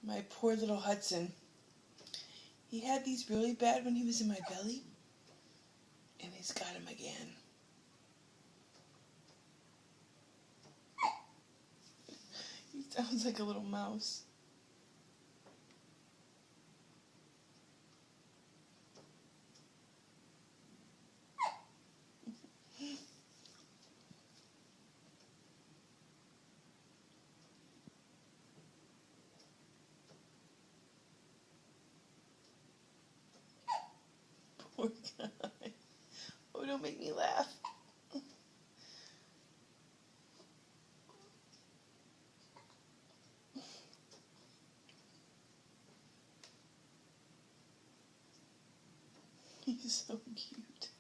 My poor little Hudson. He had these really bad when he was in my belly, and he's got him again. He sounds like a little mouse. Poor guy. Oh, don't make me laugh. He's so cute.